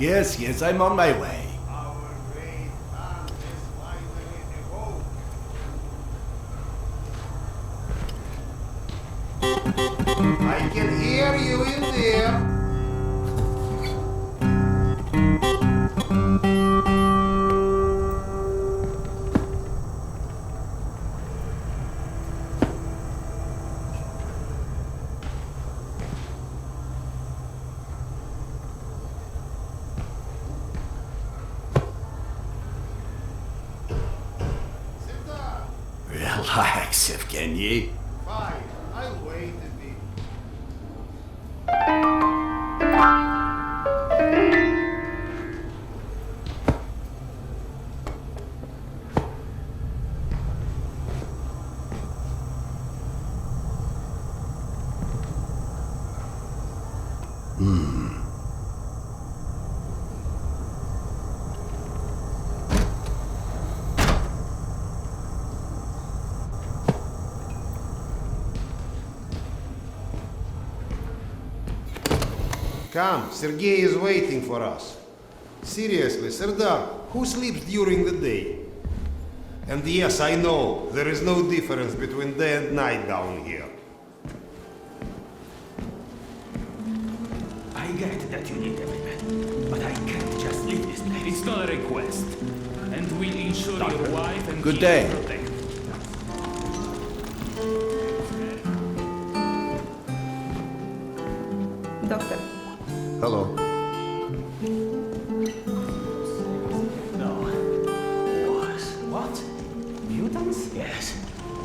Yes, I'm on my way. Our great Khan has finally awoke. I can hear you in there. Relax, Evgeny. Fine, I'll wait a bit. Come, Sergei is waiting for us. Seriously, Serdar, who sleeps during the day? And yes, I know, there is no difference between day and night down here. I get that you need every man, but I can't just leave this place. It's not a request. And we'll ensure your wife and Good kids day. are protected. Doctor, Hello. No. Wars. What? Mutants? Yes.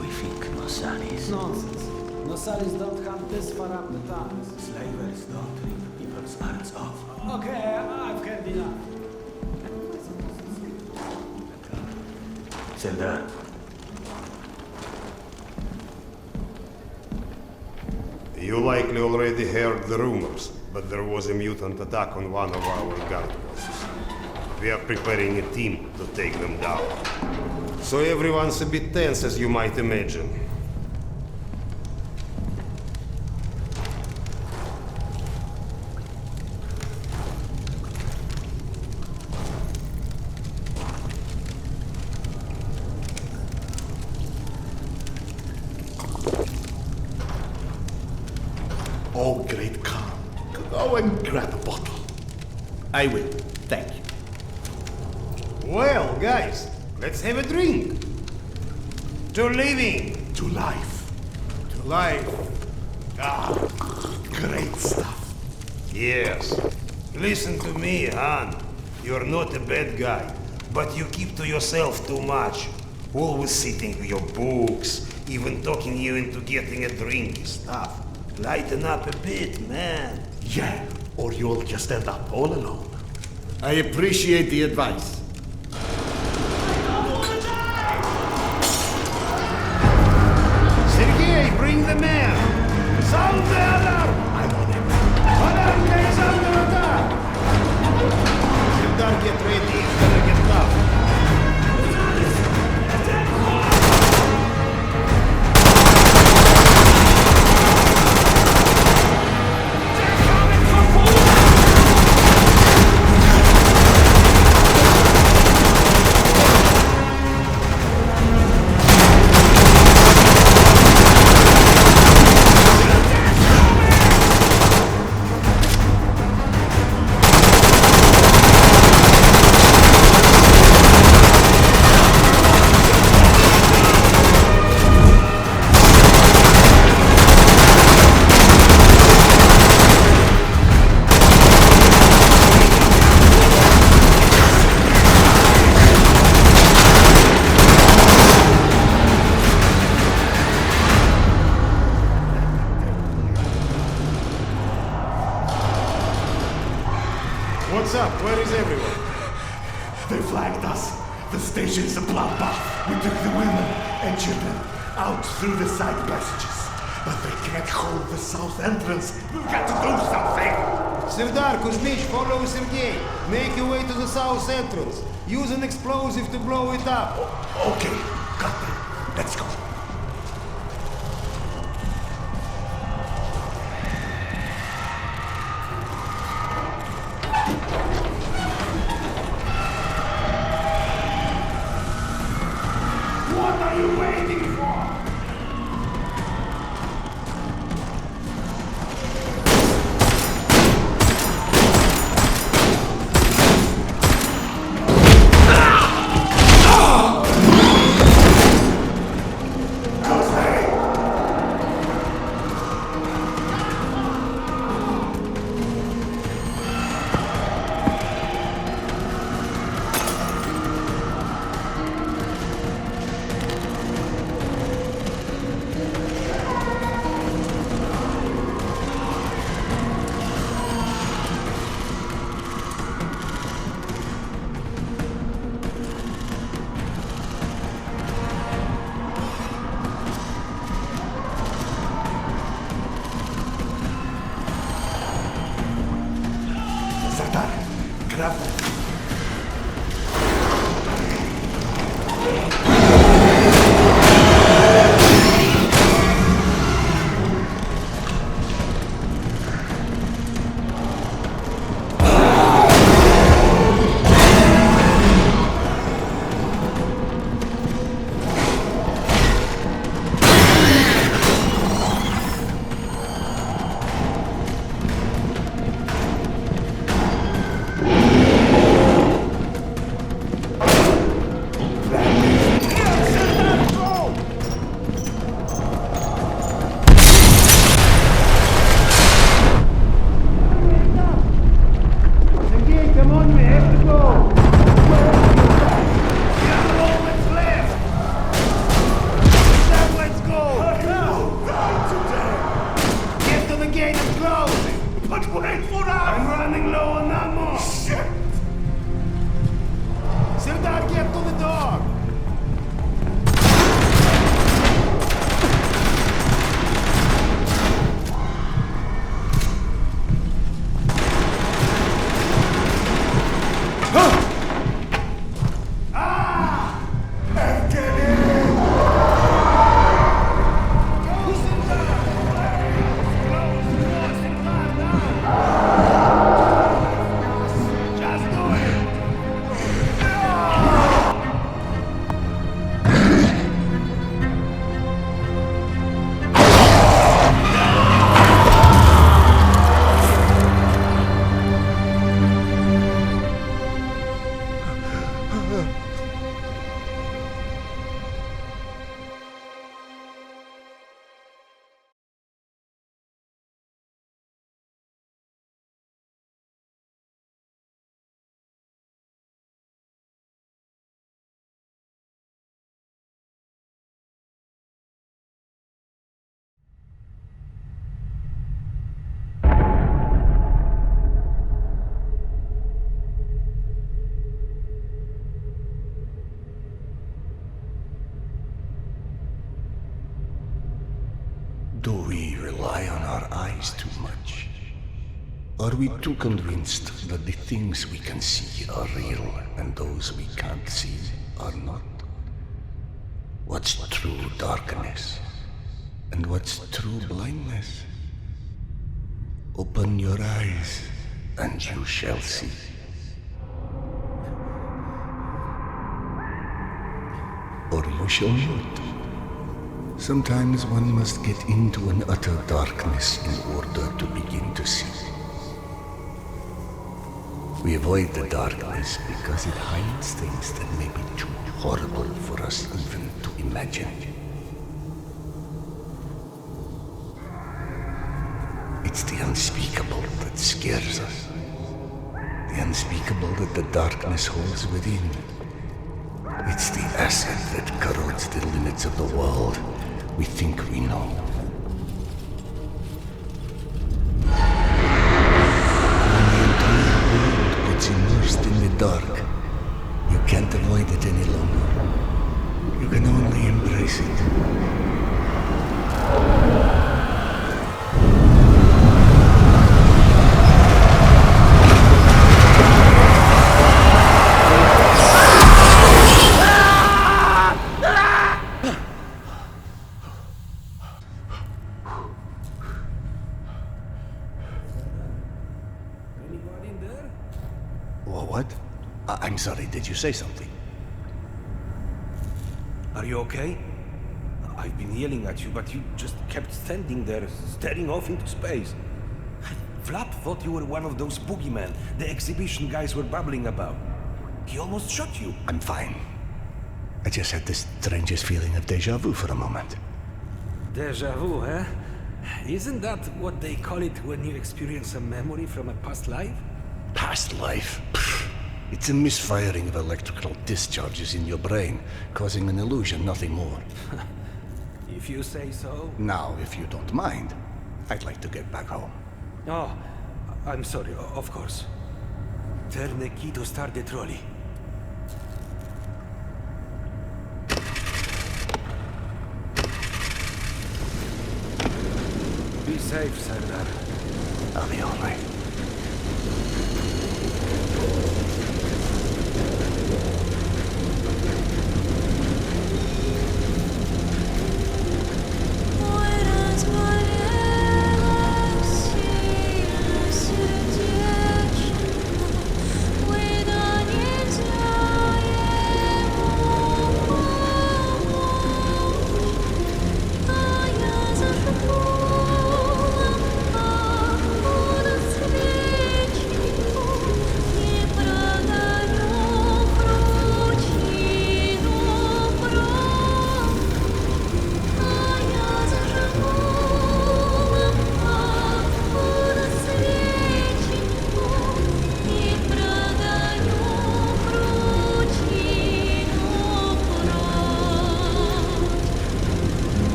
We think Nosalis. Nonsense. Nosalis don't come this far up the tunnels. Slavers don't rip people's hearts off. Okay, I've heard enough. Serdar. You likely already heard the rumors, but there was a mutant attack on one of our guard posts. We are preparing a team to take them down. So everyone's a bit tense, as you might imagine. Oh, great Khan. Go and grab a bottle. I will. Thank you. Well, guys, let's have a drink. To living. To life. To life. Ah, great stuff. Yes. Listen to me, Han. You're not a bad guy, but you keep to yourself too much. Always sitting with your books, even talking you into getting a drink is tough. Lighten up a bit, man. Yeah, or you'll just end up all alone. I appreciate the advice. Sergei, bring the man! Sound the alarm! I'm on it. Alarm is under attack! Serdar, get ready, it's gonna get tough. What's up? Where is everyone? They flagged us. The station's a bloodbath. We took the women and children out through the side passages. But they can't hold the south entrance. We've got to do something. Serdar, Kuzmich, follow Sergei. Make your way to the south entrance. Use an explosive to blow it up. Okay, got that. Let's go. Do we rely on our eyes too much? Are we too convinced that the things we can see are real and those we can't see are not? What's true darkness? And what's true blindness? Open your eyes and you shall see. Or you shall not. Sometimes one must get into an utter darkness in order to begin to see. We avoid the darkness because it hides things that may be too horrible for us even to imagine. It's the unspeakable that scares us. The unspeakable that the darkness holds within. It's the acid that corrodes the limits of the world we think we know. When the entire world gets immersed in the dark, you can't avoid it any longer. You can only embrace it. What? I'm sorry, did you say something? Are you okay? I've been yelling at you, but you just kept standing there, staring off into space. Vlad thought you were one of those boogeymen the exhibition guys were babbling about. He almost shot you. I'm fine. I just had this strangest feeling of deja vu for a moment. Deja vu, huh? Isn't that what they call it when you experience a memory from a past life? Past life? Pfft. It's a misfiring of electrical discharges in your brain, causing an illusion, nothing more. If you say so. Now, if you don't mind, I'd like to get back home. Oh, I'm sorry, of course. Turn the key to start the trolley. Be safe, Sardar. I'll be all right.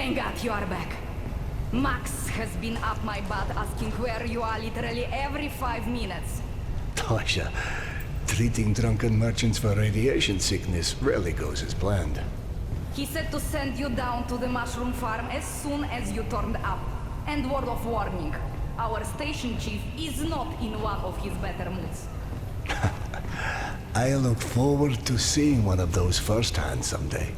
Thank God you are back. Max has been up my butt asking where you are literally every 5 minutes. Tasha, treating drunken merchants for radiation sickness rarely goes as planned. He said to send you down to the mushroom farm as soon as you turned up. And word of warning, our station chief is not in one of his better moods. I look forward to seeing one of those firsthand someday.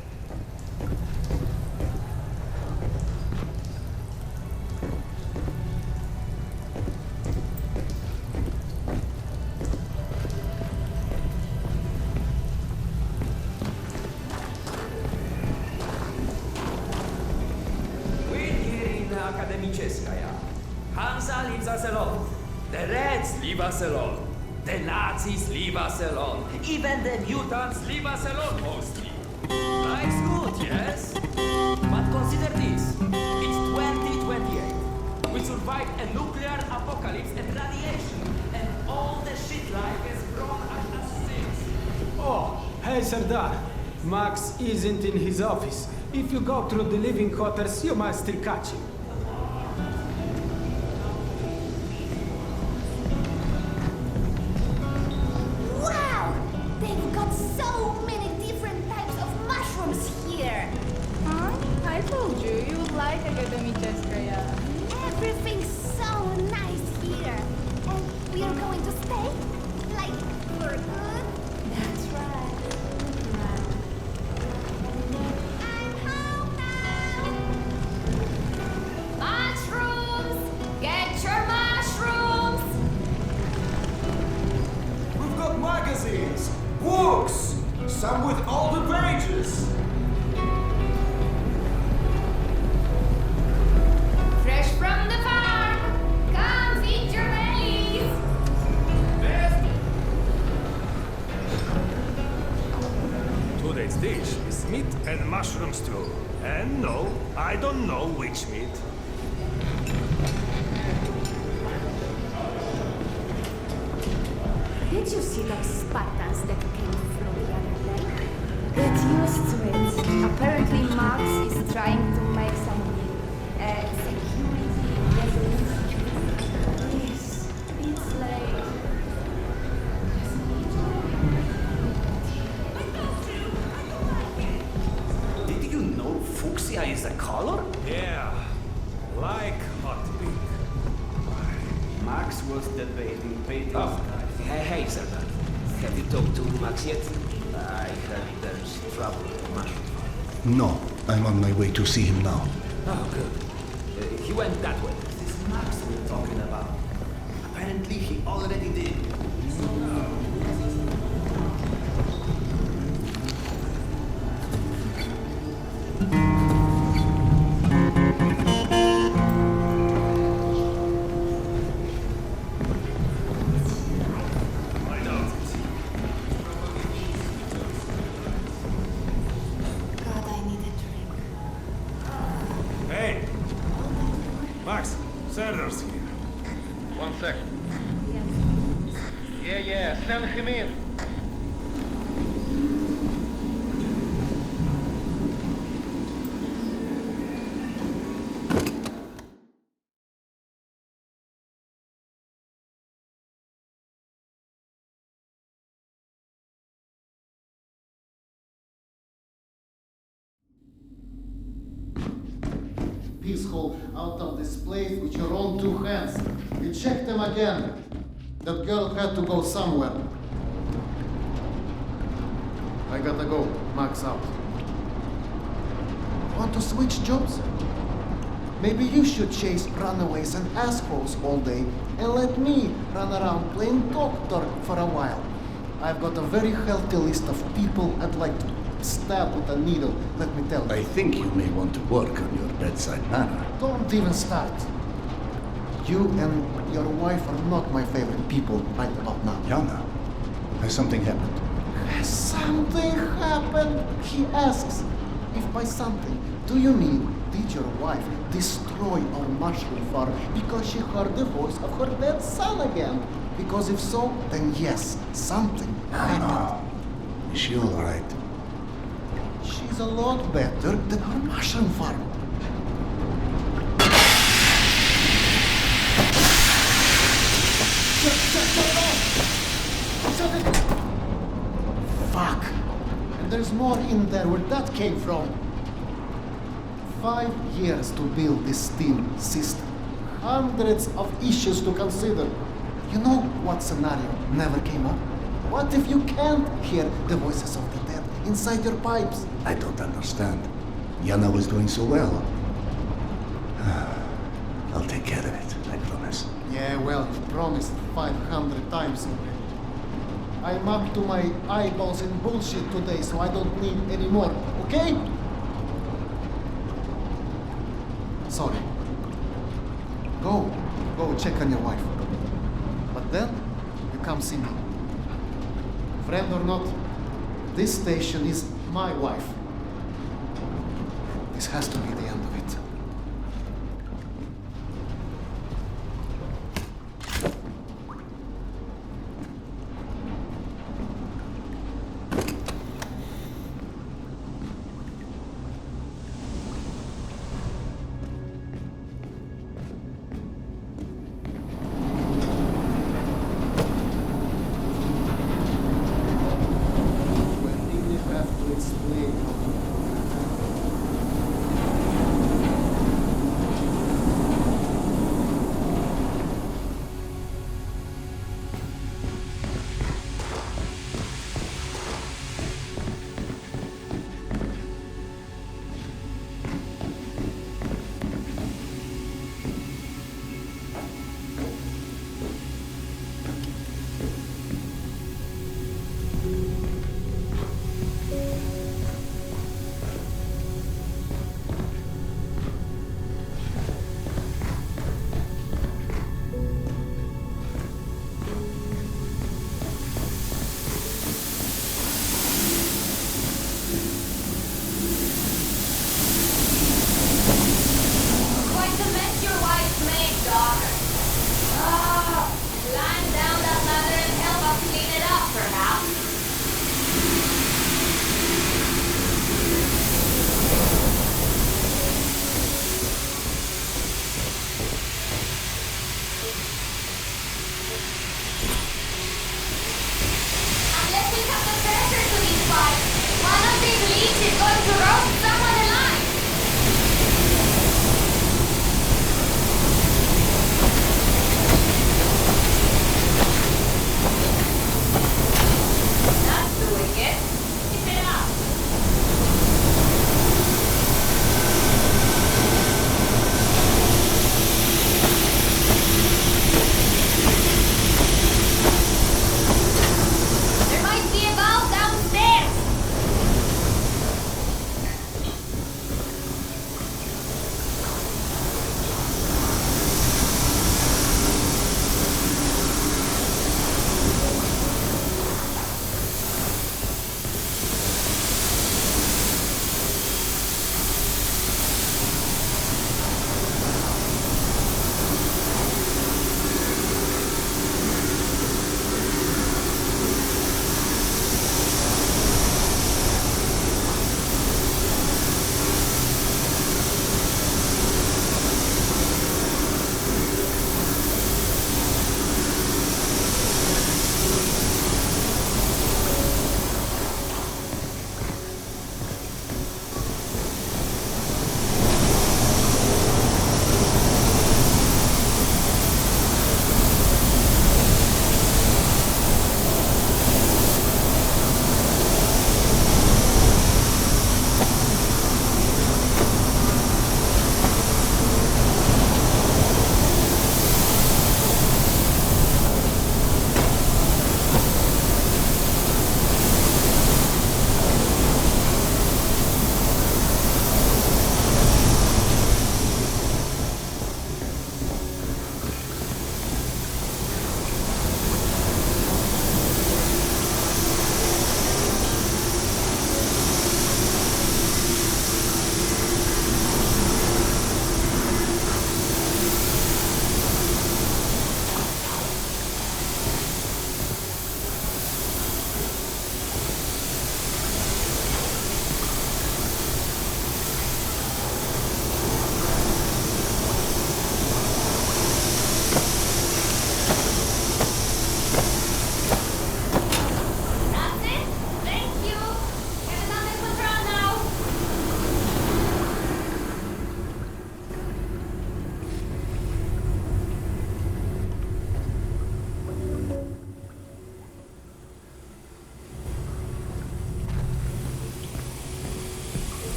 Akademическая. Hansa leaves us alone. The Reds leave us alone. The Nazis leave us alone. Even the mutants leave us alone mostly. Life's good, yes? But consider this. It's 2028. We survived a nuclear apocalypse and radiation. And all the shit life has thrown at us since. Oh, hey Sardar. Max isn't in his office. If you go through the living quarters, you might still catch him. Wow! They've got so many different types of mushrooms here. Huh? I told you, you would like Akademическая. Everything's so nice here. And we are going to stay? Like, for good? That's right. I'm home now! Mushrooms! Get your mushrooms! We've got magazines, books, some with all the pages. Fresh from the farm! Come feed your bellies! Today's dish is meat and mushroom stew. And no, I don't know which meat. Did you see those Spartans that came through the other day? Get used to it. Apparently Max is trying to make some security resolution. Yes, it's late. Did you know fuchsia is a color? Yeah, like hot pink. Max was debating Peter's Oh, hey, Sardar. Have you talked to Max yet? I heard there's trouble with the mushroom. No, I'm on my way to see him now. Oh, good. He went that way. This Max we're talking about. Apparently, he already did. God, I need a drink. Hey! Max, Serdar's here. 1 second. Yeah, send him in. Peaceful out of this place with your own 2 hands. We checked them again. That girl had to go somewhere. I gotta go. Max out. Want to switch jobs? Maybe you should chase runaways and assholes all day and let me run around playing doctor for a while. I've got a very healthy list of people I'd like to stab with a needle, let me tell you. I think you may want to work on your bedside manner. Don't even start. You and your wife are not my favorite people right about now. Yana, has something happened? Has something happened? He asks. If by something, do you mean did your wife destroy our mushroom farm because she heard the voice of her dead son again? Because if so, then yes, something happened. Is she all right? She's a lot better than her mushroom farm. Fuck! And there's more in there where that came from. 5 years to build this steam system. Hundreds of issues to consider. You know what scenario never came up? What if you can't hear the voices of the dead inside your pipes? I don't understand. Yana was doing so well. I'll take care of it, I promise. Yeah, well, you promised 500 times already. I'm up to my eyeballs in bullshit today, so I don't need any more, okay? Sorry. Go check on your wife. But then, you come see me. Friend or not, this station is my wife. This has to be the end of it. When did you have to explain how to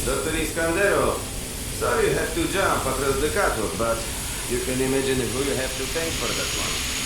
Dr. Iskanderov, sorry you have to jump across the catwalk, but you can imagine who you have to thank for that one.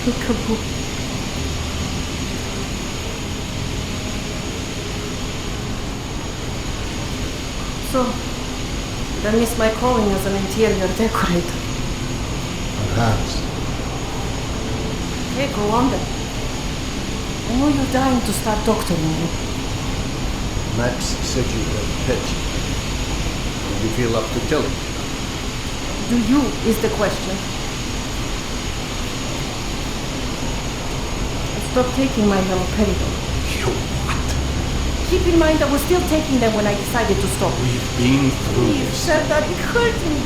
Peekaboo. So, did I miss my calling as an interior decorator? Perhaps. Okay, go on then. I know you're dying to start doctoring me. Max said you were petty. Do you feel up to telling? Do you, is the question. I stopped taking my haloperidol. You what? Keep in mind I was still taking them when I decided to stop. We've been through Please, this. Serdar, it hurt me.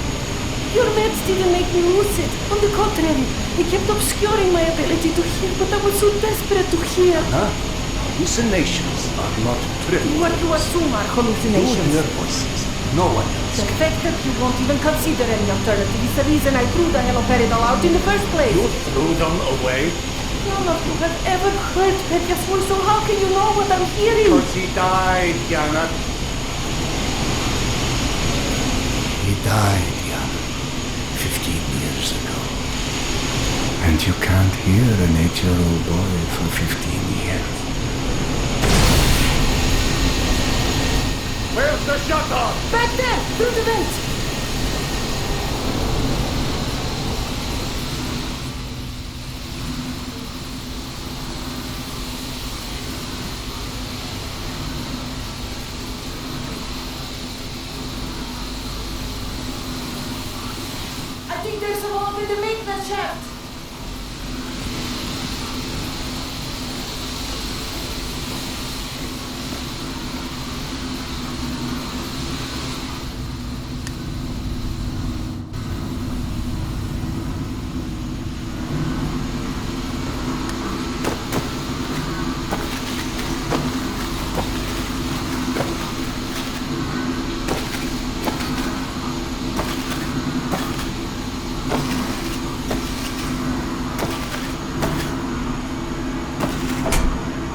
Your meds didn't make me lucid. On the contrary, they kept obscuring my ability to hear, but I was so desperate to hear. Huh? Hallucinations are not trivial. What you assume are You hallucinations. hear voices. No one else. The fact that you won't even consider any alternative is the reason I threw the haloperidol out in the first place. You threw them away? None of you have ever heard Petya's voice, so how can you know what I'm hearing? Because he died, Yana. He died, Yana. 15 years ago. And you can't hear an 8-year-old boy for 15 years. Where's the shutter? Back there, through the vent. I think there's a wall with the maintenance shaft.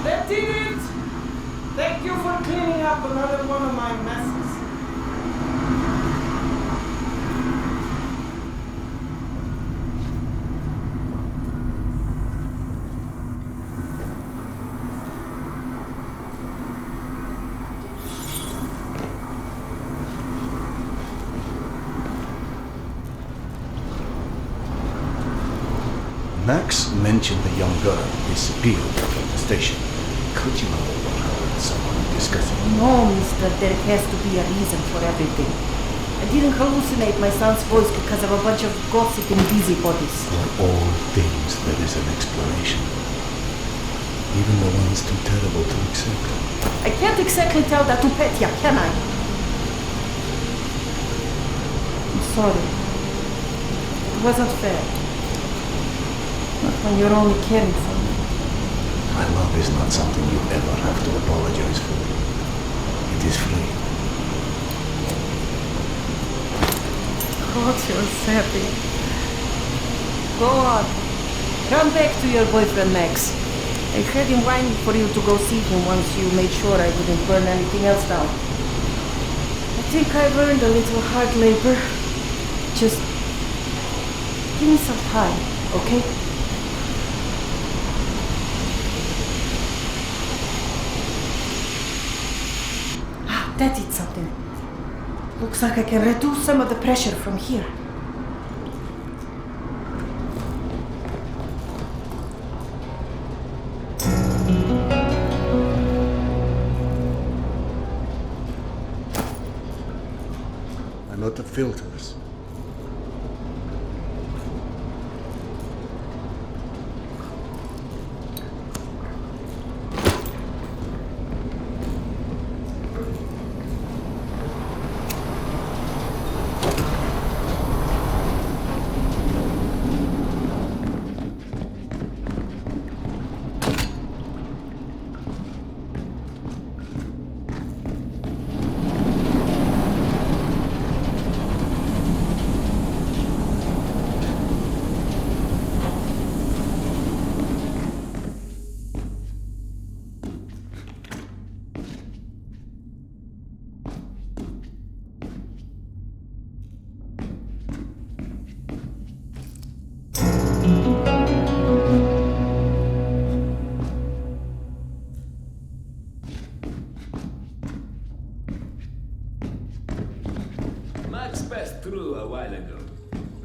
That did it! Thank you for cleaning up another one of my messes. Max mentioned the young girl disappeared from the station. Could you have overheard someone discussing it? No, mister, there has to be a reason for everything. I didn't hallucinate my son's voice because of a bunch of gossiping busybodies. For all things there is an explanation. Even the ones too terrible to accept. I can't exactly tell that to Petya, can I? I'm sorry. It wasn't fair. Not when you're only caring for me. My love is not something you ever have to apologize for. So sappy. Go on. Run back to your boyfriend, Max. I had him whining for you to go see him once you made sure I wouldn't burn anything else down. I think I learned a little hard labor. Just give me some time, okay? Ah, that did something. Looks like I can reduce some of the pressure from here. Not the filters. Max passed through a while ago.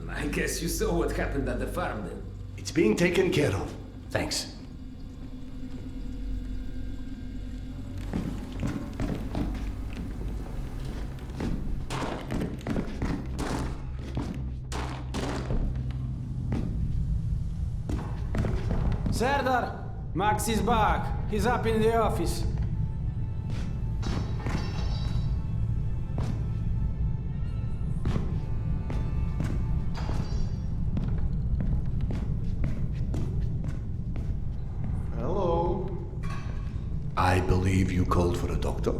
I guess you saw what happened at the farm then. It's being taken care of. Thanks. Serdar, Max is back. He's up in the office. Hello. I believe you called for a doctor.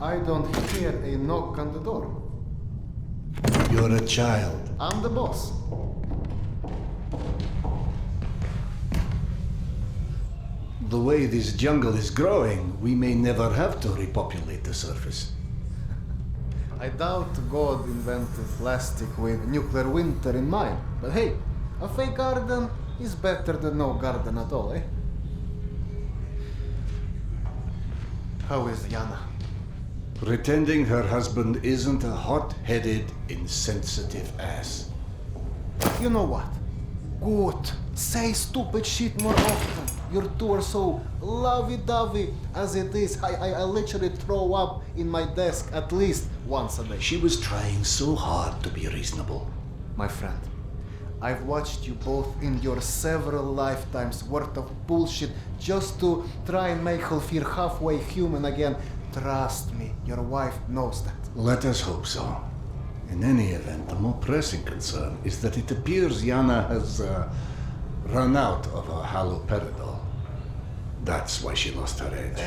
I don't hear a knock on the door. You're a child. I'm the boss. The way this jungle is growing, we may never have to repopulate the surface. I doubt God invented plastic with nuclear winter in mind. But hey, a fake garden is better than no garden at all, eh? How is Yana? Pretending her husband isn't a hot-headed, insensitive ass. You know what? Good. Say stupid shit more often. Your two are so lovey-dovey as it is. I literally throw up in my desk at least once a day. She was trying so hard to be reasonable. My friend, I've watched you both endure several lifetimes worth of bullshit just to try and make her feel halfway human again. Trust me, your wife knows that. Let us hope so. In any event, the more pressing concern is that it appears Yana has run out of her haloperidol. That's why she lost her edge.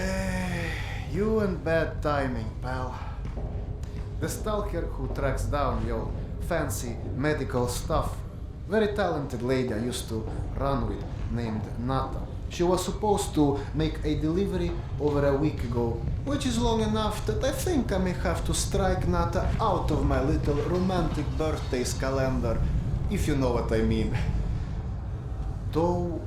You and bad timing, pal. The stalker who tracks down your fancy medical stuff, very talented lady I used to run with named Nata. She was supposed to make a delivery over a week ago, which is long enough that I think I may have to strike Nata out of my little romantic birthdays calendar, if you know what I mean. Though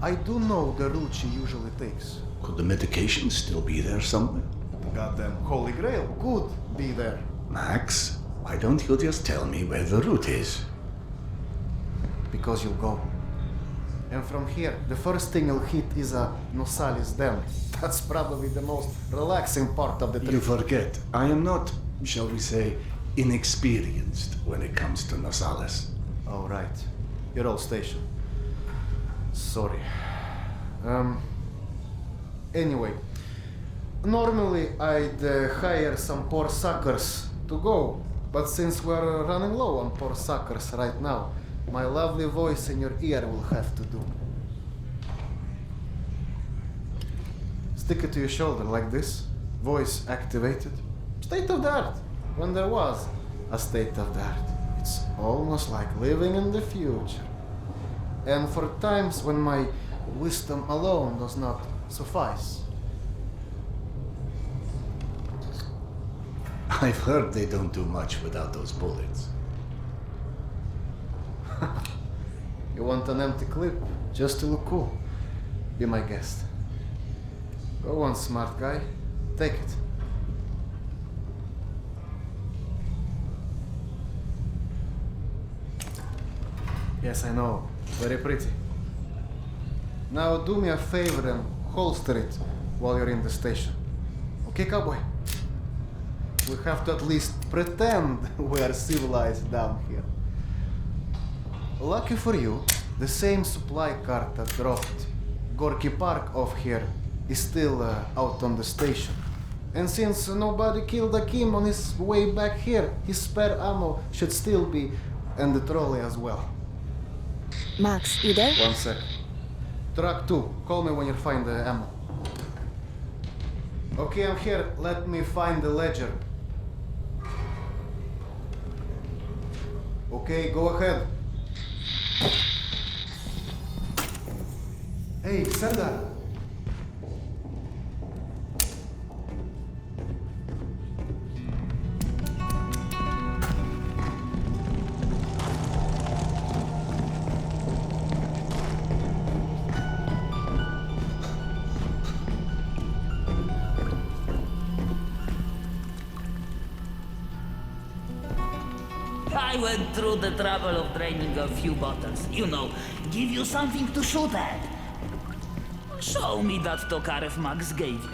I do know the route she usually takes. Could the medication still be there somewhere? The goddamn Holy Grail could be there. Max, why don't you just tell me where the route is? Because you'll go. And from here, the first thing you'll hit is a Nosalis Den. That's probably the most relaxing part of the trip. You forget, I am not, shall we say, inexperienced when it comes to Nosalis. Oh, right. Your old station. Sorry. Anyway, normally I'd hire some poor suckers to go, but since we're running low on poor suckers right now, my lovely voice in your ear will have to do. Stick it to your shoulder like this, voice activated. State of the art, when there was a state of the art. It's almost like living in the future. And for times when my wisdom alone does not suffice. I've heard they don't do much without those bullets. You want an empty clip just to look cool? Be my guest. Go on, smart guy. Take it. Yes, I know. Very pretty. Now do me a favor and holster it while you're in the station. Okay, cowboy? We have to at least pretend we are civilized down here. Lucky for you, the same supply cart that dropped Gorky Park off here is still out on the station. And since nobody killed Akim on his way back here, his spare ammo should still be in the trolley as well. Max, you there? 1 sec. Truck 2, call me when you find the ammo. Okay, I'm here. Let me find the ledger. Okay, go ahead. Hey, Serdar. I went through the trouble of draining a few bottles. You know, give you something to shoot at. Show me that Tokarev Max gave you.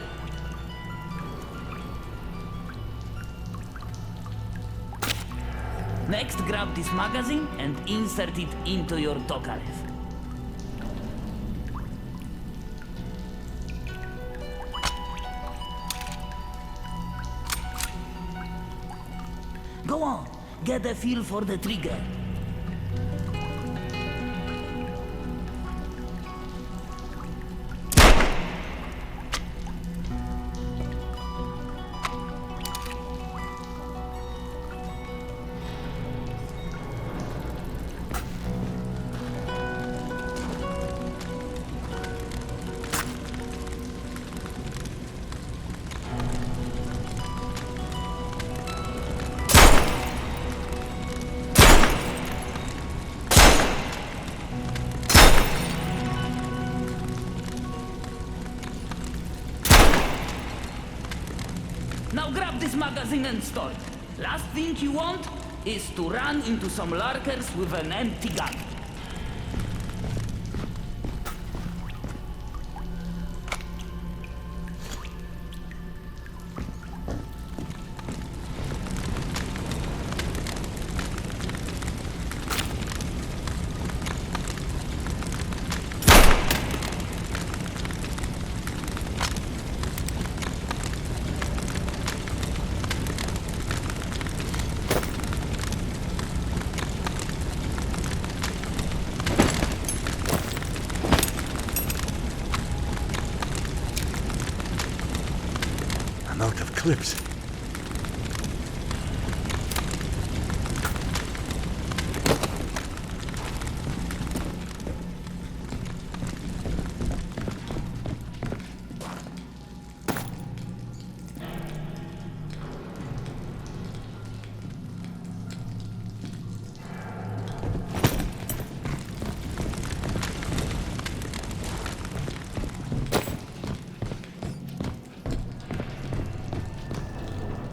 Next, grab this magazine and insert it into your Tokarev. Go on, get a feel for the trigger. Now grab this magazine and store it. Last thing you want is to run into some lurkers with an empty gun. I'm out of clips.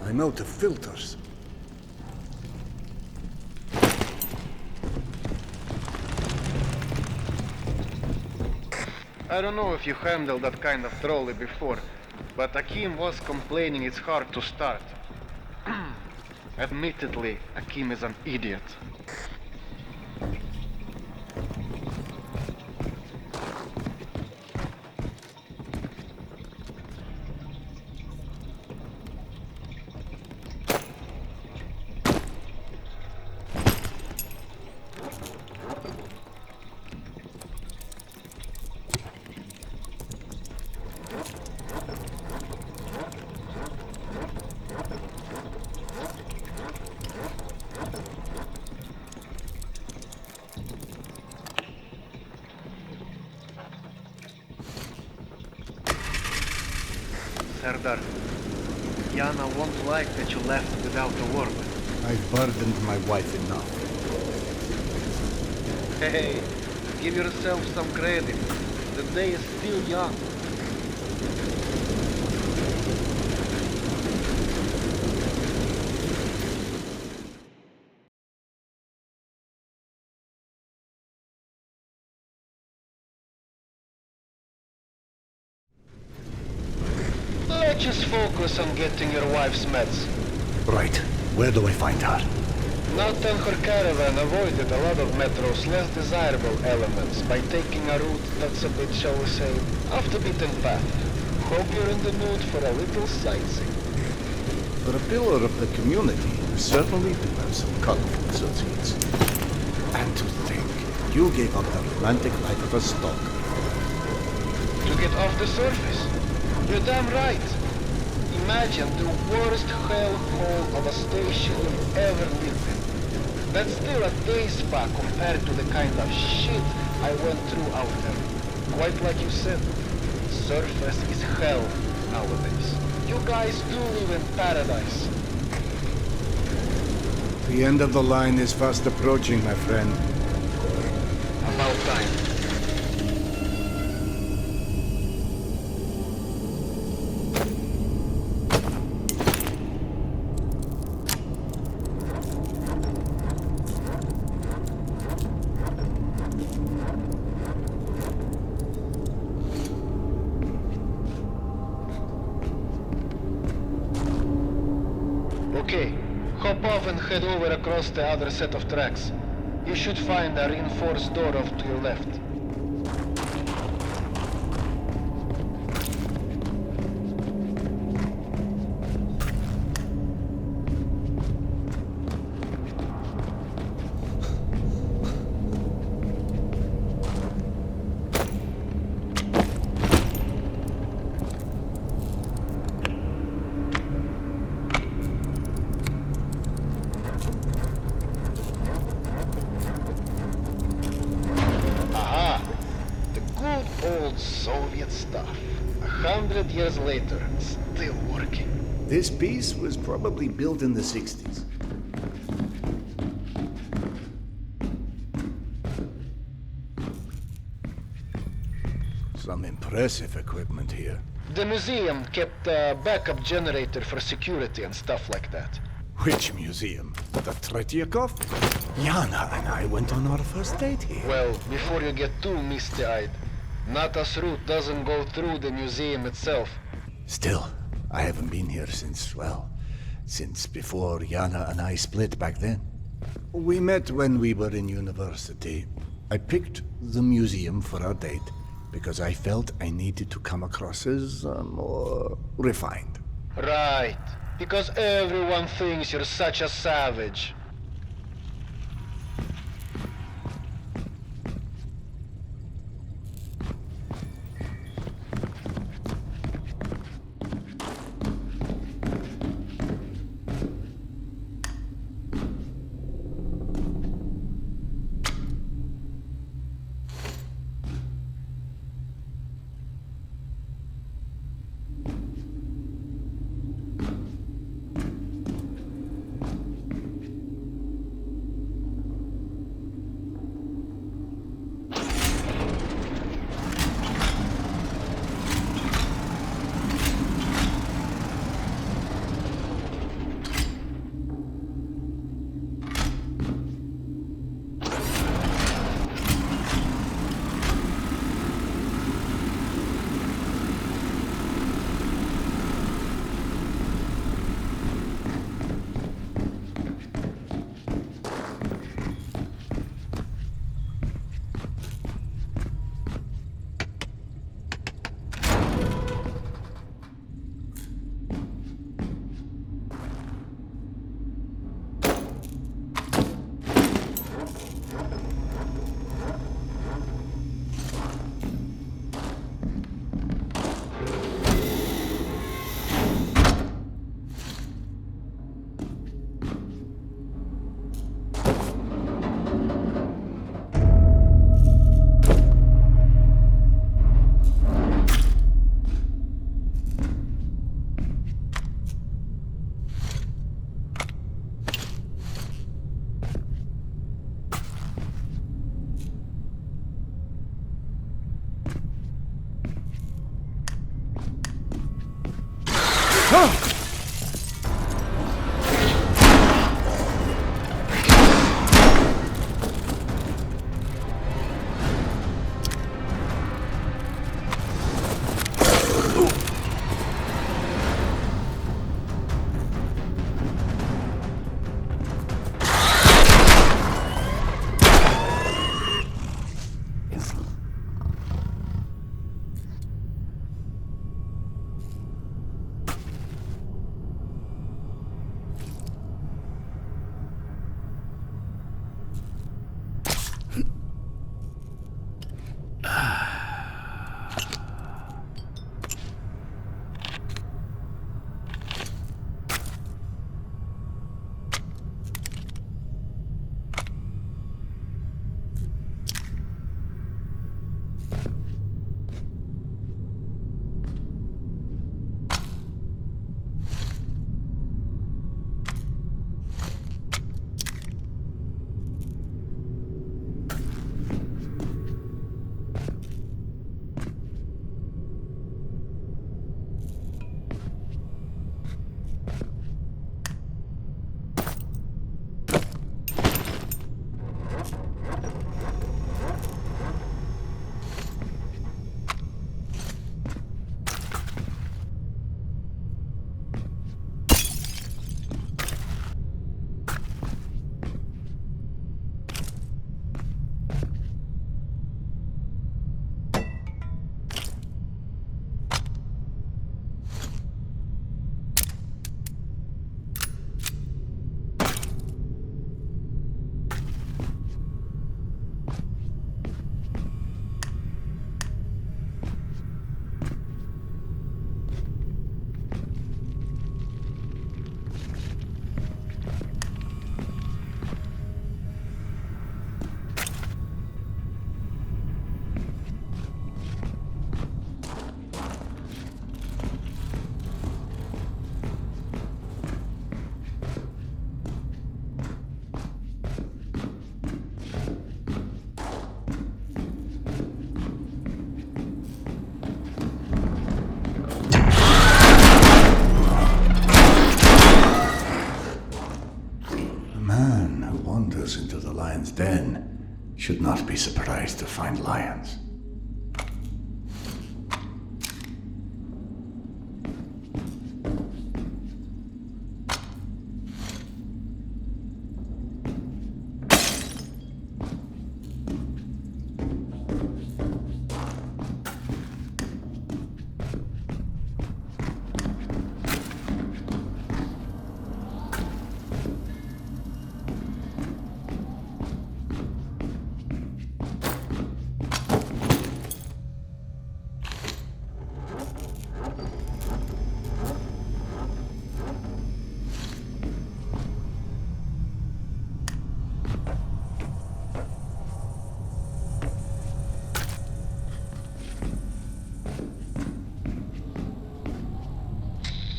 I'm out of filters. I don't know if you handled that kind of trolley before, but Akim was complaining it's hard to start. Admittedly, Akim is an idiot. Serdar. Yana won't like that you left without a word. I've burdened my wife enough. Hey, give yourself some credit. The day is still young. Let's just focus on getting your wife's meds. Right. Where do I find her? Nathan her caravan avoided a lot of Metro's less desirable elements by taking a route that's a bit, shall we say, off the beaten path. Hope you're in the mood for a little sightseeing. For a pillar of the community, you certainly do have some colorful associates. And to think, you gave up the romantic life of a stalker. To get off the surface? You're damn right. Imagine the worst hellhole of a station you've ever lived in. That's still a day spa compared to the kind of shit I went through out there. Quite like you said, surface is hell nowadays. You guys do live in paradise. The end of the line is fast approaching, my friend. About time. Okay, hop off and head over across the other set of tracks. You should find a reinforced door off to your left. Old Soviet stuff. 100 years later, still working. This piece was probably built in the 60s. Some impressive equipment here. The museum kept a backup generator for security and stuff like that. Which museum? The Tretyakov? Yana and I went on our first date here. Well, before you get too misty-eyed, Nata's route doesn't go through the museum itself. Still, I haven't been here since, well, since before Yana and I split back then. We met when we were in university. I picked the museum for our date because I felt I needed to come across as more refined. Right, because everyone thinks you're such a savage. Into the lion's den should not be surprised to find lions.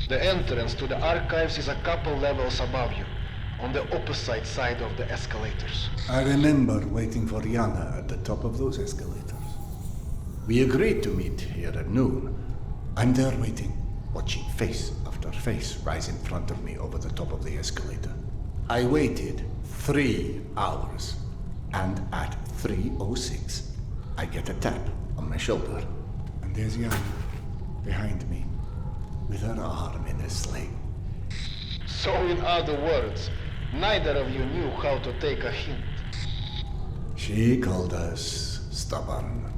The entrance to the archives is a couple levels above you, on the opposite side of the escalators. I remember waiting for Yana at the top of those escalators. We agreed to meet here at noon. I'm there waiting, watching face after face rise in front of me over the top of the escalator. I waited 3 hours, and at 3:06, I get a tap on my shoulder. And there's Yana, behind me, with her arm in a sling. So in other words, neither of you knew how to take a hint. She called us stubborn.